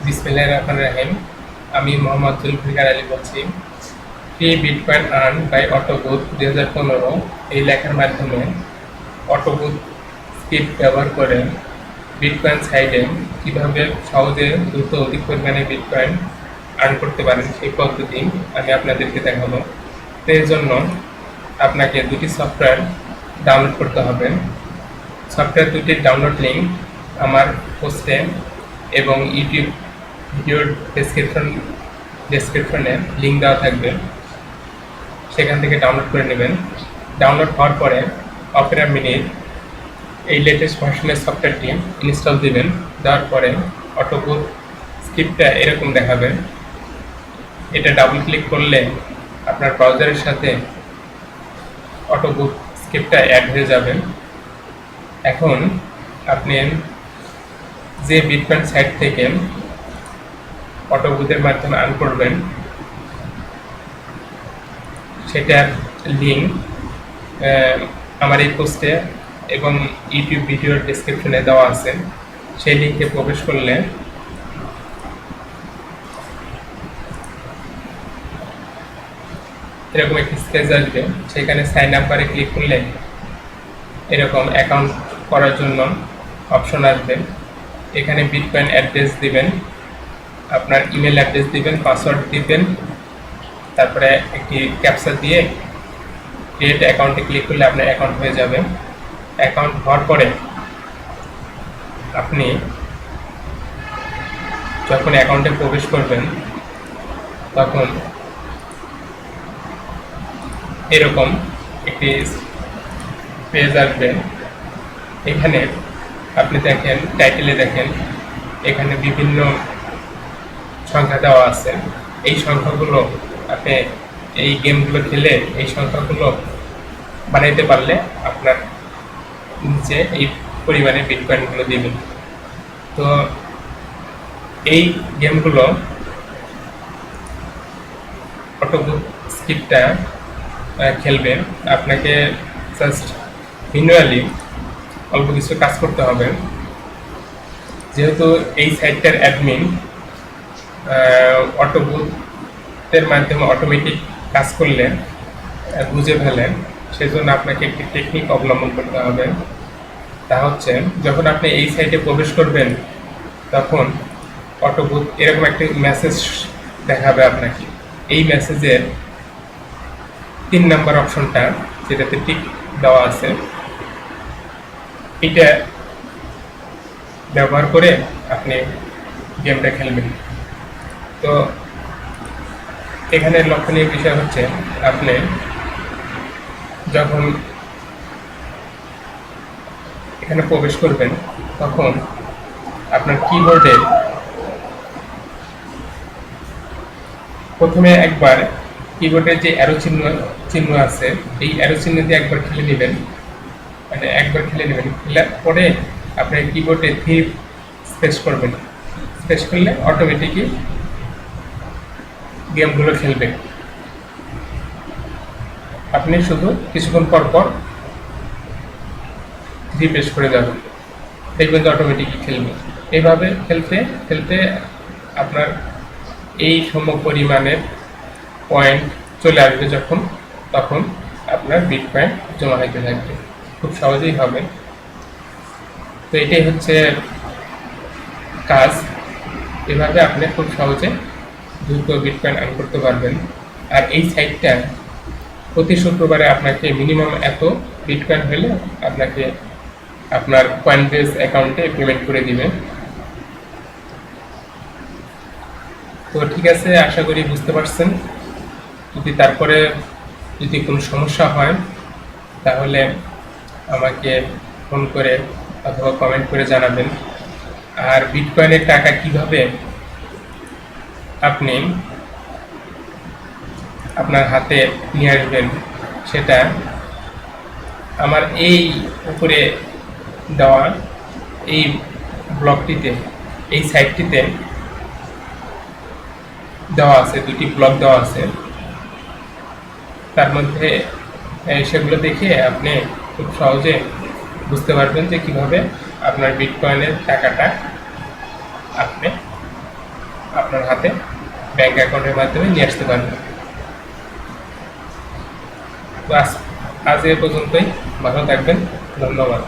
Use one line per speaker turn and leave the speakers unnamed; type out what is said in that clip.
বিসমিল্লাহির রহমানির রহিম। আমি মোহাম্মদ জুলফিকার আলী বলছি। ফ্রি বিটকয়েন আর্ন বাই অটোবুথ 2015 এই লেখার মাধ্যমে অটোবুথ স্ক্রিপ্ট ব্যবহার করে বিটকয়েন সাইটে কীভাবে সহজে দ্রুত অধিক পরিমাণে বিটকয়েন আর্ন করতে পারেন সেই পদ্ধতি আমি আপনাদেরকে দেখাবো। তো এর জন্য আপনাকে দুটি সফটওয়্যার ডাউনলোড করতে হবে। সফটওয়্যার দুটির ডাউনলোড লিঙ্ক আমার পোস্টে এবং ইউটিউব ভিডিওর ডেসক্রিপশনে লিঙ্ক দেওয়া থাকবে, সেখান থেকে ডাউনলোড করে নেবেন। ডাউনলোড হওয়ার পরে অপেরা মিনির এই লেটেস্ট ভার্সনের সফটওয়্যারটি ইনস্টল দিবেন। দেওয়ার পরে অটোবুথ স্ক্রিপ্টটা এরকম দেখাবে। এটা ডাবল ক্লিক করলে আপনার ব্রাউজারের সাথে অটোবুথ স্ক্রিপ্টটা অ্যাড হয়ে যাবে। এখন আপনি যে বিটকয়েন সাইট থেকে অটোবুথের মাধ্যমে আর্ন করবেন সেটার লিঙ্ক আমার এই পোস্টে এবং ইউটিউব ভিডিওর ডেসক্রিপশনে দেওয়া আছে। সেই লিঙ্কে প্রবেশ করলে এরকম একটি স্পেস আসবে, সেখানে সাইন আপ বারে ক্লিক করলে এরকম অ্যাকাউন্ট করার জন্য অপশন আসবে। এখানে বিটকয়েন অ্যাড্রেস দিবেন, আপনার ইমেল অ্যাড্রেস দিবেন, পাসওয়ার্ড দিবেন, তারপরে একটি ক্যাপচা দিয়ে ক্রিয়েট অ্যাকাউন্টে ক্লিক করলে আপনার অ্যাকাউন্ট হয়ে যাবে। অ্যাকাউন্ট হওয়ার পরে আপনি যখন অ্যাকাউন্টে প্রবেশ করবেন তখন এরকম একটি পেজ আসবে। এখানে আপনি দেখেন, টাইটেলে দেখেন এখানে বিভিন্ন সংখ্যা দেওয়া আছে। এই সংখ্যাগুলো আপনি এই গেমগুলো খেলে এই সংখ্যাগুলো বানাইতে পারলে আপনার নিচে এই পরিমাণে বিটকয়েনগুলো দেবেন। তো এই গেমগুলো অটোবুথ স্ক্রিপ্টটা খেলবে। আপনাকে জাস্ট ম্যানুয়ালি অল্প কিছু কাজ করতে হবে। যেহেতু এই সাইটটার অ্যাডমিন অটোবুথের মাধ্যমে অটোমেটিক কাজ করলে বুঝে ফেলেন, সেজন্য আপনাকে একটি টেকনিক অবলম্বন করতে হবে। তা হচ্ছে, যখন আপনি এই সাইটে প্রবেশ করবেন তখন অটোবুথ এরকম একটি মেসেজ দেখাবে আপনাকে। এই মেসেজের 3 নম্বর অপশনটা যেটাতে টিক দেওয়া আছে, এটা ব্যবহার করে আপনি গেমটা খেলবেন। তো এখানে লক্ষণীয় বিষয় হচ্ছে, আপনি যখন এখানে প্রবেশ করবেন তখন আপনার কিবোর্ডে প্রথমে একবার কিবোর্ডের যে অ্যারো চিহ্ন আছে, এই অ্যারো চিহ্ন দিয়ে একবার খেলে নেবেন। মানে একবার খেলে নেবেন, খেলার পরে আপনার কিবোর্ডে 3 স্পেস করবেন। স্পেস করলে অটোমেটিকই গেমগুলো খেলবে। আপনি শুধু কিছুক্ষণ পর পর রিফ্রেশ করে যাবেন, দেখবেন যে অটোমেটিকই খেলবে। এইভাবে খেলতে খেলতে আপনার এই সম পরিমাণের পয়েন্ট চলে আসবে যখন, তখন আপনার বিটকয়েন জমা হতে থাকবে। খুব সহজেই হবে। তো এটাই হচ্ছে কাজ। এভাবে আপনি খুব সহজে দ্রুত বিটকয়েন আর্ন করতে পারবেন। আর এই সাইটটা প্রতি শুক্রবারে আপনাকে মিনিমাম এত বিটকয়েন হলে আপনাকে আপনার কয়েনবেস অ্যাকাউন্টে পেমেন্ট করে দিবে। তো ঠিক আছে, আশা করি বুঝতে পারছেন। তারপরে যদি কোনো সমস্যা হয় তাহলে আমাকে ফোন করে অথবা কমেন্ট করে জানাবেন। আর বিটকয়েনের টাকা কিভাবে আপনি আপনার হাতে নিয়ে আসবেন সেটা আমার এই উপরে দেওয়া এই ব্লগটিতে, এই সাইটটিতে দেওয়া আছে। 2টি ব্লগ দেওয়া আছে, তার মধ্যে সেগুলো দেখে আপনি খুব সহজে বুঝতে পারবেন যে কীভাবে আপনার বিটকয়েনের টাকাটা আপনি আপনার হাতে ব্যাংক অ্যাকাউন্টের মাধ্যমে নিয়ে আসতে পারবেন। তো আজ এ পর্যন্তই। ভালো থাকবেন। ধন্যবাদ।